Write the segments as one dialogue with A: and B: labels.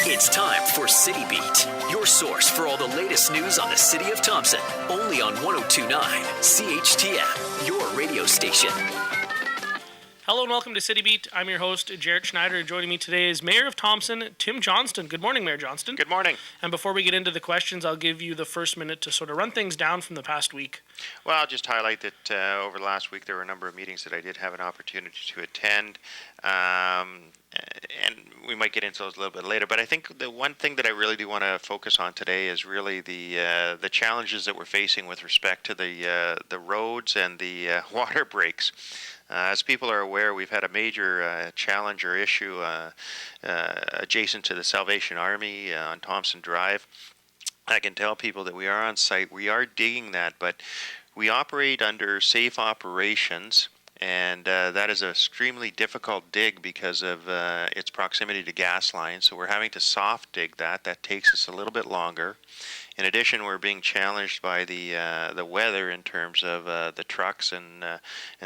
A: It's time for City Beat, your source for all the latest news on the city of Thompson. Only on 102.9 CHTM, your radio station.
B: Hello and welcome to City Beat. I'm your host, Jaret Schneider, and joining me today is Mayor of Thompson, Tim Johnston. Good morning, Mayor Johnston.
C: Good morning.
B: And before we get into the questions, I'll give you the first minute to sort of run things down from the past week.
C: Well, I'll just highlight that over the last week there were a number of meetings that I did have an opportunity to attend, and we might get into those a little bit later. But I think the one thing that I really do want to focus on today is really the challenges that we're facing with respect to the roads and the water breaks. As people are aware, we've had a major challenge or issue adjacent to the Salvation Army on Thompson Drive. I can tell people that we are on site. We are digging that, but we operate under safe operations, and that is an extremely difficult dig because of its proximity to gas lines. So we're having to soft dig that. That takes us a little bit longer. In addition, we're being challenged by the weather in terms of the trucks and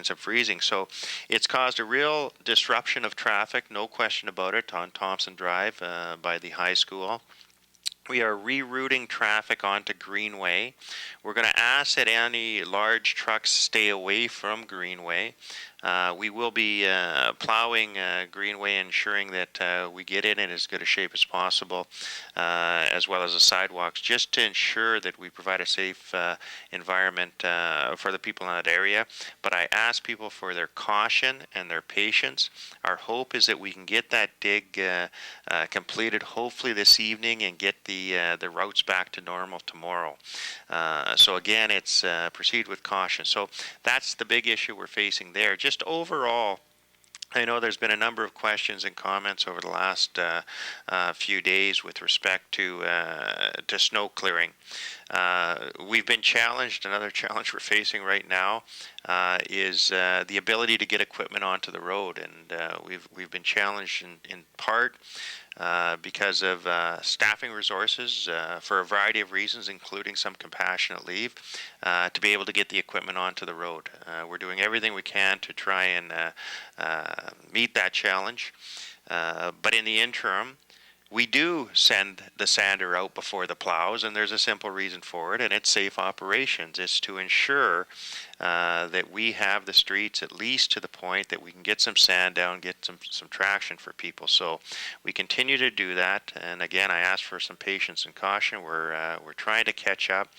C: some freezing. So it's caused a real disruption of traffic, no question about it, on Thompson Drive by the high school. We are rerouting traffic onto Greenway. We're going to ask that any large trucks stay away from Greenway. We will be plowing Greenway, ensuring that we get in as good a shape as possible, as well as the sidewalks, just to ensure that we provide a safe environment for the people in that area. But I ask people for their caution and their patience. Our hope is that we can get that dig completed hopefully this evening and get the routes back to normal tomorrow. So again, it's proceed with caution. So that's the big issue we're facing there. Just overall, I know there's been a number of questions and comments over the last few days with respect to snow clearing. We've been challenged. Another challenge we're facing right now is the ability to get equipment onto the road, and we've been challenged in part because of staffing resources for a variety of reasons, including some compassionate leave, to be able to get the equipment onto the road. We're doing everything we can to try and meet that challenge. But in the interim, we do send the sander out before the plows, and there's a simple reason for it, and it's safe operations. It's to ensure that we have the streets at least to the point that we can get some sand down, get some traction for people. So we continue to do that, and again, I ask for some patience and caution. We're trying to catch up.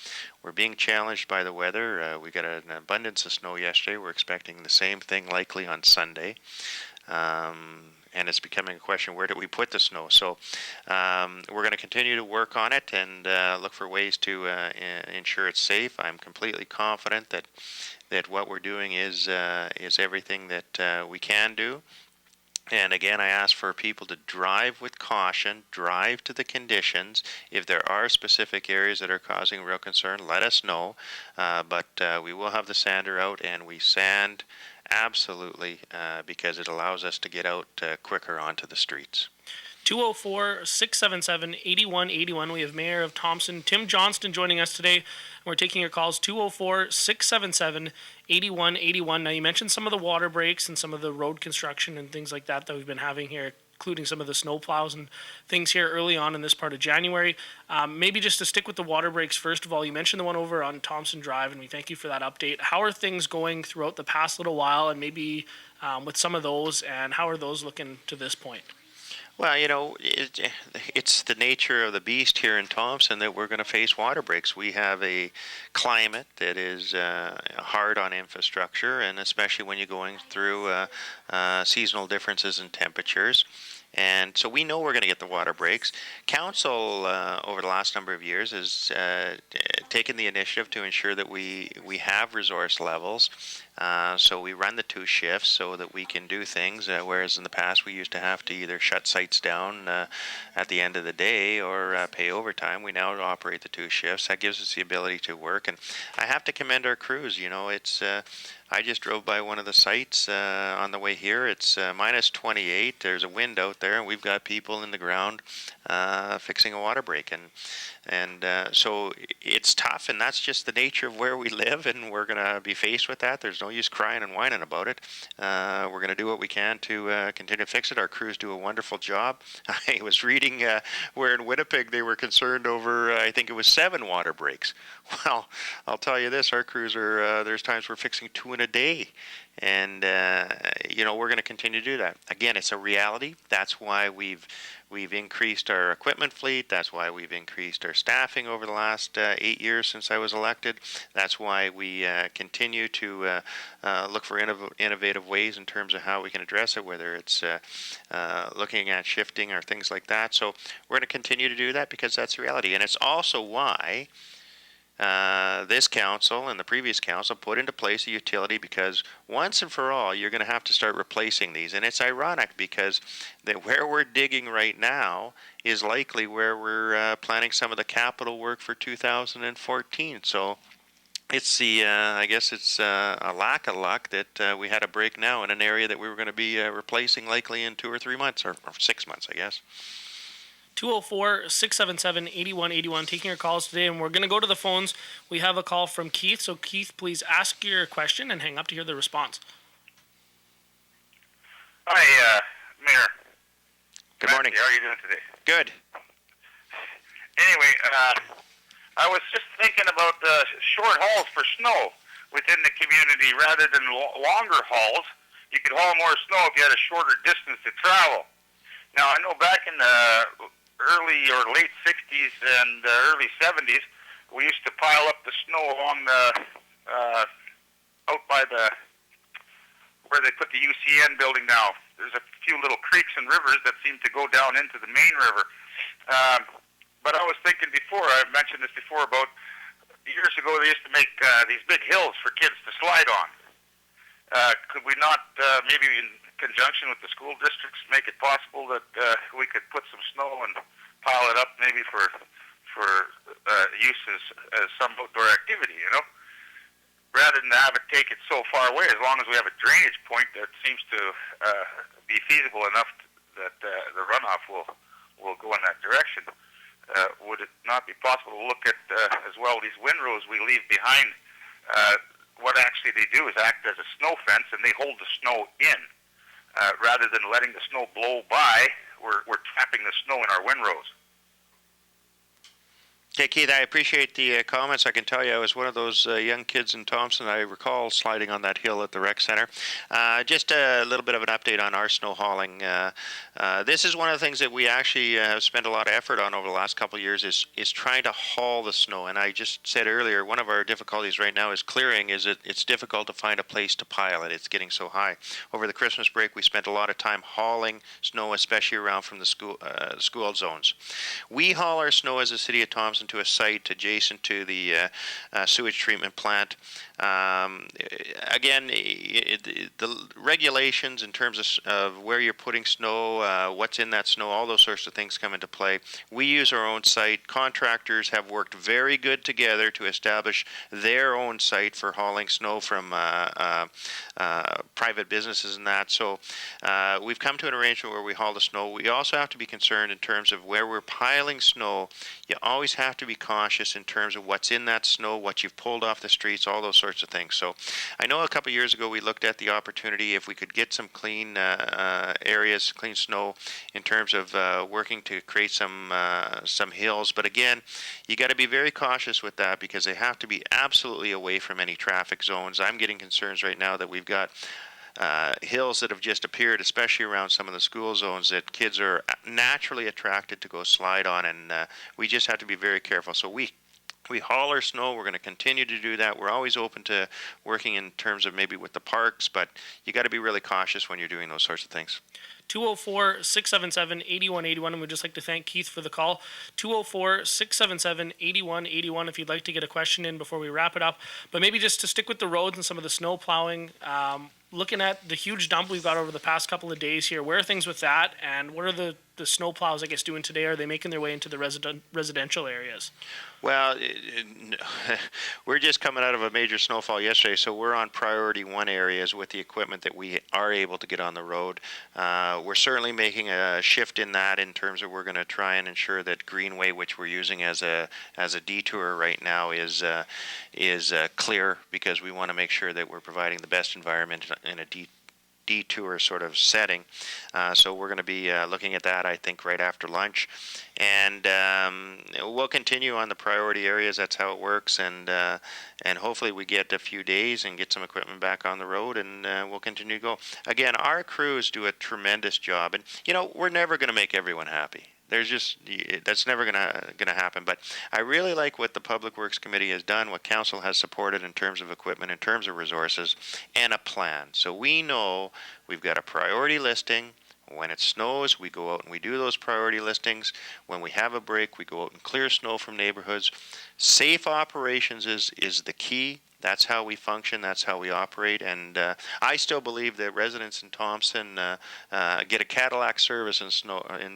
C: We're being challenged by the weather. We got an abundance of snow yesterday. We're expecting the same thing likely on Sunday. And it's becoming a question, where do we put the snow? So we're going to continue to work on it and look for ways to ensure it's safe. I'm completely confident that what we're doing is everything that we can do. And again, I ask for people to drive with caution, drive to the conditions. If there are specific areas that are causing real concern, let us know. But we will have the sander out, and we sand absolutely, because it allows us to get out quicker onto the streets.
B: 204-677-8181. We have Mayor of Thompson, Tim Johnston, joining us today. We're taking your calls, 204-677-8181. Now, you mentioned some of the water breaks and some of the road construction and things like that we've been having here, including some of the snow plows and things here early on in this part of January. Maybe just to stick with the water breaks, first of all, you mentioned the one over on Thompson Drive, and we thank you for that update. How are things going throughout the past little while, and maybe with some of those, and how are those looking to this point?
C: Well, you know, it's the nature of the beast here in Thompson that we're going to face water breaks. We have a climate that is hard on infrastructure, and especially when you're going through seasonal differences in temperatures. And so we know we're going to get the water breaks. Council, over the last number of years, has taken the initiative to ensure that we have resource levels. So we run the 2 shifts so that we can do things, whereas in the past we used to have to either shut sites down at the end of the day or pay overtime. We now operate the 2 shifts. That gives us the ability to work. And I have to commend our crews. You know, it's I just drove by one of the sites on the way here. It's minus 28. There's a wind out there, and we've got people in the ground fixing a water break, and so it's tough, and that's just the nature of where we live, and we're going to be faced with that. There's no use crying and whining about it. We're going to do what we can to continue to fix it. Our crews do a wonderful job. I was reading where in Winnipeg they were concerned over, I think it was 7 water breaks. Well, I'll tell you this, our crews are, there's times we're fixing 2 in a day. And, we're going to continue to do that. Again, it's a reality. That's why we've increased our equipment fleet. That's why we've increased our staffing over the last 8 years since I was elected. That's why we continue to look for innovative ways in terms of how we can address it, whether it's looking at shifting or things like that. So we're going to continue to do that because that's the reality. And it's also why this council and the previous council put into place a utility, because once and for all, you're going to have to start replacing these. And it's ironic because where we're digging right now is likely where we're planning some of the capital work for 2014. So it's I guess it's a lack of luck that we had a break now in an area that we were going to be replacing likely in 2 or 3 months, or 6 months, I guess.
B: 204-677-8181, taking your calls today, and we're going to go to the phones. We have a call from Keith. So, Keith, please ask your question and hang up to hear the response.
D: Hi, Mayor.
C: Good morning.
D: How are you doing today?
C: Good.
D: Anyway, I was just thinking about short hauls for snow within the community rather than longer hauls. You could haul more snow if you had a shorter distance to travel. Now, I know back in the early or late 60s and early 70s, we used to pile up the snow along the, out by where they put the UCN building now. There's a few little creeks and rivers that seem to go down into the main river. But I was thinking before, I mentioned this before, about years ago they used to make these big hills for kids to slide on. Could we not, maybe in conjunction with the school districts, make it possible that we could put some snow and pile it up maybe for use as some outdoor activity, rather than have it take it so far away, as long as we have a drainage point that seems to be feasible enough that the runoff will go in that direction. Would it not be possible to look at as well these windrows we leave behind? What actually they do is act as a snow fence, and they hold the snow in. Rather than letting the snow blow by, we're trapping the snow in our windrows.
C: Okay, Keith, I appreciate the comments. I can tell you I was one of those young kids in Thompson. I recall sliding on that hill at the rec center. Just a little bit of an update on our snow hauling. This is one of the things that we actually have spent a lot of effort on over the last couple of years is trying to haul the snow. And I just said earlier, one of our difficulties right now is clearing. It's difficult to find a place to pile it. It's getting so high. Over the Christmas break, we spent a lot of time hauling snow, especially around from the school zones. We haul our snow as a city of Thompson to a site adjacent to the sewage treatment plant. Again, the regulations in terms of where you're putting snow, what's in that snow, all those sorts of things come into play. We use our own site. Contractors have worked very good together to establish their own site for hauling snow from private businesses and that. So we've come to an arrangement where we haul the snow. We also have to be concerned in terms of where we're piling snow. You always have to be cautious in terms of what's in that snow, what you've pulled off the streets, all those sorts of things. So I know a couple of years ago we looked at the opportunity if we could get some clean areas, clean snow, in terms of working to create some hills. But again, you got to be very cautious with that because they have to be absolutely away from any traffic zones. I'm getting concerns right now that we've got hills that have just appeared, especially around some of the school zones, that kids are naturally attracted to go slide on, and we just have to be very careful. So we haul our snow. We're going to continue to do that. We're always open to working in terms of maybe with the parks, but you got to be really cautious when you're doing those sorts of things.
B: 204-677-8181, and we'd just like to thank Keith for the call. 204-677-8181 if you'd like to get a question in before we wrap it up. But maybe just to stick with the roads and some of the snow plowing, looking at the huge dump we've got over the past couple of days here, where are things with that, and what are the the snow plows, I guess, doing today? Are they making their way into the residential areas?
C: Well, we're just coming out of a major snowfall yesterday, so we're on priority 1 areas with the equipment that we are able to get on the road. We're certainly making a shift in that in terms of we're going to try and ensure that Greenway, which we're using as a detour right now, is clear, because we want to make sure that we're providing the best environment in a detour sort of setting. So we're going to be looking at that, I think, right after lunch. And we'll continue on the priority areas. That's how it works. And hopefully we get a few days and get some equipment back on the road, and we'll continue to go. Again, our crews do a tremendous job. And, we're never going to make everyone happy. That's never gonna happen. But I really like what the Public Works Committee has done, what Council has supported in terms of equipment, in terms of resources, and a plan. So we know we've got a priority listing. When it snows, we go out and we do those priority listings. When we have a break, we go out and clear snow from neighborhoods. Safe operations is the key. That's how we function. That's how we operate. And I still believe that residents in Thompson get a Cadillac service in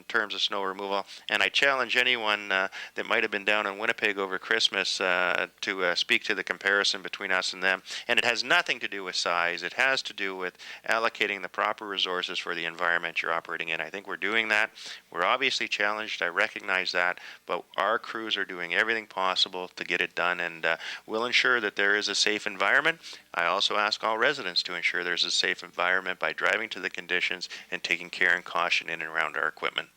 C: terms of snow removal. And I challenge anyone that might have been down in Winnipeg over Christmas to speak to the comparison between us and them. And it has nothing to do with size. It has to do with allocating the proper resources for the environment you're operating in. I think we're doing that. We're obviously challenged. I recognize that. But our crews are doing everything possible to get it done. And we'll ensure that there is a safe environment. I also ask all residents to ensure there's a safe environment by driving to the conditions and taking care and caution in and around our equipment.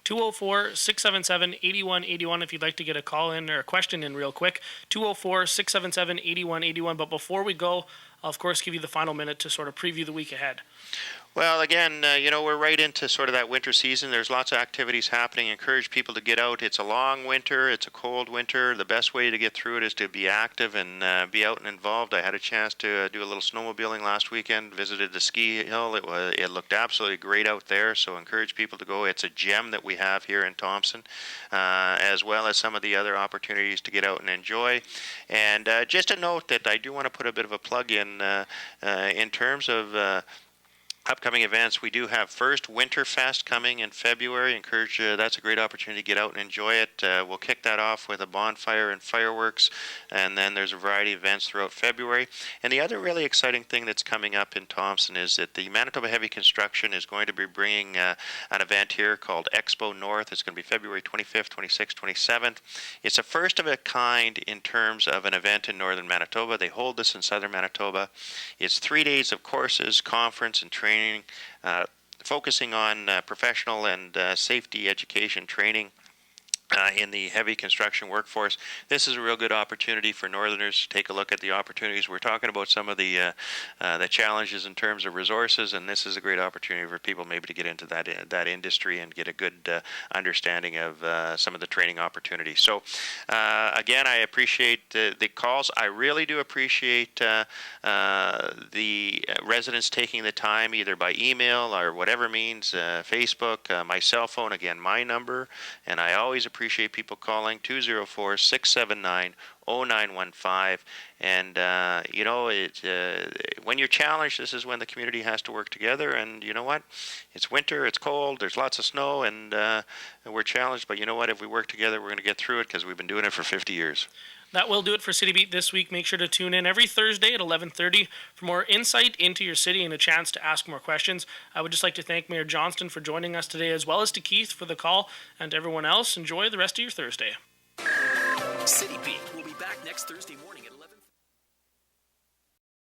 B: 204-677-8181 if you'd like to get a call in or a question in real quick. 204-677-8181. But before we go, I'll of course give you the final minute to sort of preview the week ahead.
C: Well, again, we're right into sort of that winter season. There's lots of activities happening. Encourage people to get out. It's a long winter. It's a cold winter. The best way to get through it is to be active and be out and involved. I had a chance to do a little snowmobiling last weekend, visited the ski hill. It looked absolutely great out there, so encourage people to go. It's a gem that we have here in Thompson, as well as some of the other opportunities to get out and enjoy. And just a note that I do want to put a bit of a plug in terms of upcoming events. We do have first Winterfest coming in February. Encourage that's a great opportunity to get out and enjoy it. We'll kick that off with a bonfire and fireworks, and then there's a variety of events throughout February. And the other really exciting thing that's coming up in Thompson is that the Manitoba Heavy Construction is going to be bringing an event here called Expo North. It's going to be February 25th, 26th, 27th. It's a first of a kind in terms of an event in northern Manitoba. They hold this in southern Manitoba. It's 3 days of courses, conference, and training, focusing on professional and safety education training in the heavy construction workforce. This is a real good opportunity for Northerners to take a look at the opportunities. We're talking about some of the challenges in terms of resources, and this is a great opportunity for people maybe to get into that industry and get a good understanding of some of the training opportunities. So again, I appreciate the calls. I really do appreciate the residents taking the time, either by email or whatever means, Facebook, my cell phone, again, my number, and I always appreciate people calling 204-679-0915. And when you're challenged, this is when the community has to work together. And you know what? It's winter, it's cold, there's lots of snow, and we're challenged. But you know what? If we work together, we're going to get through it, because we've been doing it for 50 years.
B: That will do it for City Beat this week. Make sure to tune in every Thursday at 11:30 for more insight into your city and a chance to ask more questions. I would just like to thank Mayor Johnston for joining us today, as well as to Keith for the call, and to everyone else. Enjoy the rest of your Thursday.
A: City Beat will be back next Thursday morning at 11.